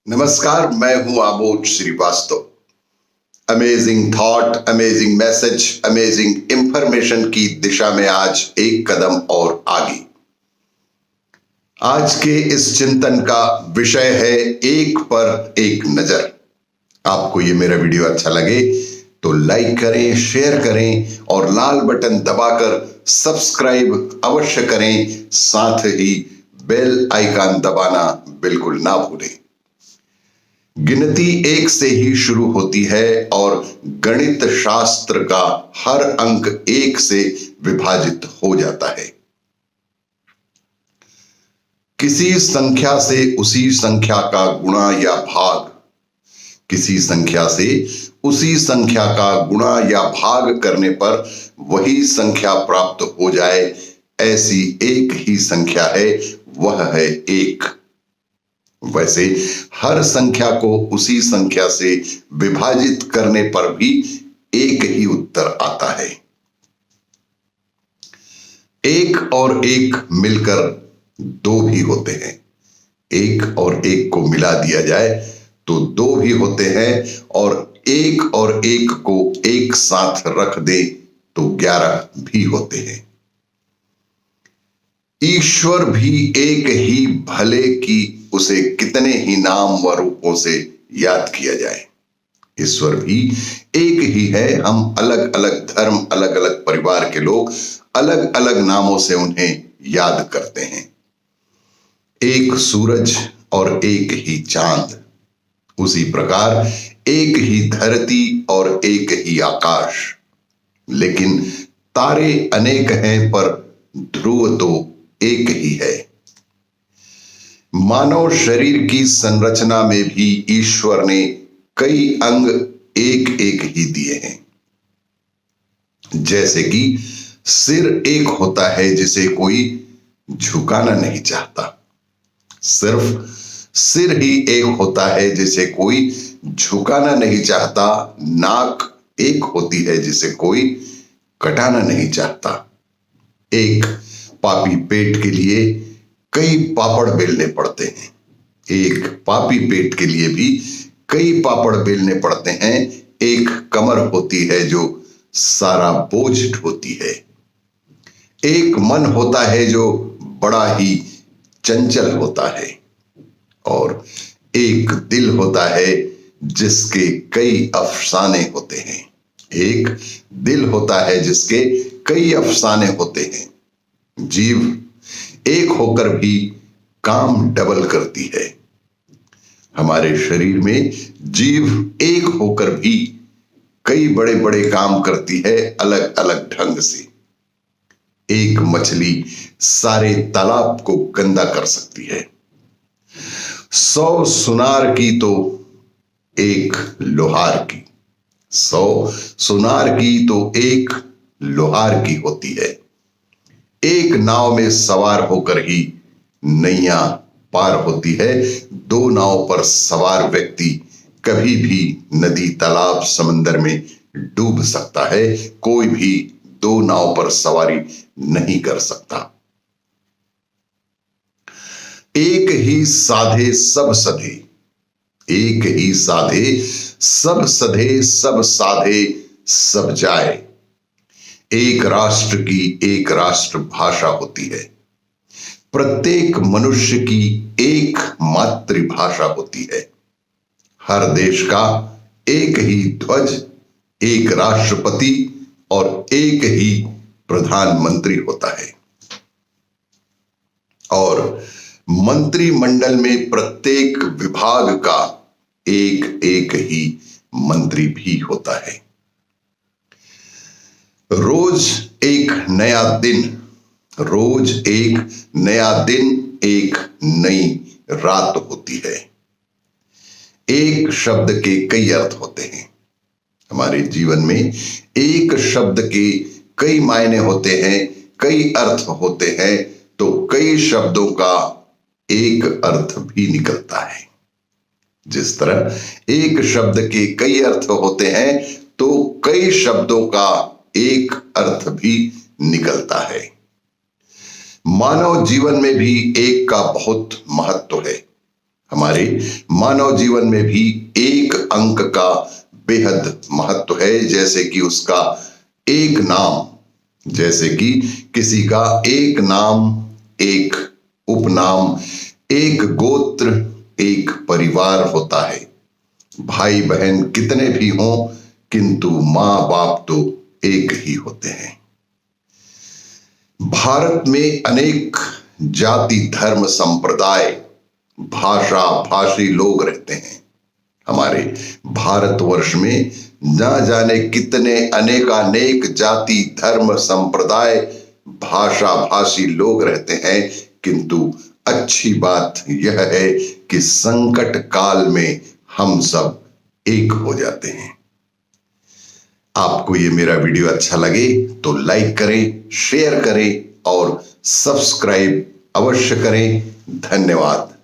नमस्कार, मैं हूं Amod Srivastava. Amazing thought, amazing message, amazing information की दिशा में आज एक कदम और आगे। आज के इस चिंतन का विषय है एक पर एक नजर। आपको ये मेरा वीडियो अच्छा लगे तो लाइक करें, शेयर करें और लाल बटन दबाकर सब्सक्राइब अवश्य करें। साथ ही बेल आइकन दबाना बिल्कुल ना भूलें। गिनती एक से ही शुरू होती है और गणित शास्त्र का हर अंक एक से विभाजित हो जाता है। किसी संख्या से उसी संख्या का गुणा या भाग, किसी संख्या से उसी संख्या का गुणा या भाग करने पर वही संख्या प्राप्त हो जाए, ऐसी एक ही संख्या है, वह है एक। वैसे हर संख्या को उसी संख्या से विभाजित करने पर भी एक ही उत्तर आता है। एक और एक मिलकर दो भी होते हैं। एक और एक को मिला दिया जाए तो दो भी होते हैं, और एक को एक साथ रख दे तो 11 भी होते हैं। ईश्वर भी एक ही, भले कि उसे कितने ही नाम व रूपों से याद किया जाए। ईश्वर भी एक ही है। हम अलग अलग धर्म, अलग अलग परिवार के लोग अलग अलग नामों से उन्हें याद करते हैं। एक सूरज और एक ही चांद, उसी प्रकार एक ही धरती और एक ही आकाश। लेकिन तारे अनेक हैं पर ध्रुव तो एक ही है। मानव शरीर की संरचना में भी ईश्वर ने कई अंग एक एक ही दिए हैं। जैसे कि सिर एक होता है जिसे कोई झुकाना नहीं चाहता। सिर्फ सिर ही एक होता है जिसे कोई झुकाना नहीं चाहता। नाक एक होती है जिसे कोई कटाना नहीं चाहता। एक पापी पेट के लिए कई पापड़ बेलने पड़ते हैं। एक पापी पेट के लिए भी कई पापड़ बेलने पड़ते हैं। एक कमर होती है जो सारा बोझ ढोती है। एक मन होता है जो बड़ा ही चंचल होता है, और एक दिल होता है जिसके कई अफसाने होते हैं। एक दिल होता है जिसके कई अफसाने होते हैं। जीव एक होकर भी काम डबल करती है। हमारे शरीर में जीव एक होकर भी कई बड़े बड़े काम करती है, अलग अलग ढंग से। एक मछली सारे तालाब को गंदा कर सकती है। 100 सुनार की तो एक लोहार की, 100 सुनार की तो एक लोहार की होती है। एक नाव में सवार होकर ही नैया पार होती है। दो नाव पर सवार व्यक्ति कभी भी नदी, तालाब, समंदर में डूब सकता है। कोई भी दो नाव पर सवारी नहीं कर सकता। एक ही साधे सब सधे, एक ही साधे सब सधे, सब साधे सब जाए। एक राष्ट्र की एक राष्ट्र भाषा होती है। प्रत्येक मनुष्य की एक मातृभाषा होती है। हर देश का एक ही ध्वज, एक राष्ट्रपति और एक ही प्रधानमंत्री होता है। और मंत्रिमंडल में प्रत्येक विभाग का एक एक ही मंत्री भी होता है। रोज एक नया दिन, रोज एक नया दिन, एक नई रात होती है। एक शब्द के कई अर्थ होते हैं। हमारे जीवन में एक शब्द के कई मायने होते हैं, कई अर्थ होते हैं, तो कई शब्दों का एक अर्थ भी निकलता है। जिस तरह एक शब्द के कई अर्थ होते हैं तो कई शब्दों का एक अर्थ भी निकलता है। मानव जीवन में भी एक का बहुत महत्व है। हमारे मानव जीवन में भी एक अंक का बेहद महत्व है, जैसे कि उसका एक नाम, जैसे कि किसी का एक नाम, एक उपनाम, एक गोत्र, एक परिवार होता है। भाई बहन कितने भी हों, किंतु मां बाप तो एक ही होते हैं। भारत में अनेक जाति, धर्म, संप्रदाय, भाषा भाषी लोग रहते हैं। हमारे भारतवर्ष में ना जाने कितने अनेकानेक जाति, धर्म, संप्रदाय, भाषा भाषी लोग रहते हैं, किंतु अच्छी बात यह है कि संकट काल में हम सब एक हो जाते हैं। आपको ये मेरा वीडियो अच्छा लगे तो लाइक करें, शेयर करें और सब्सक्राइब अवश्य करें। धन्यवाद।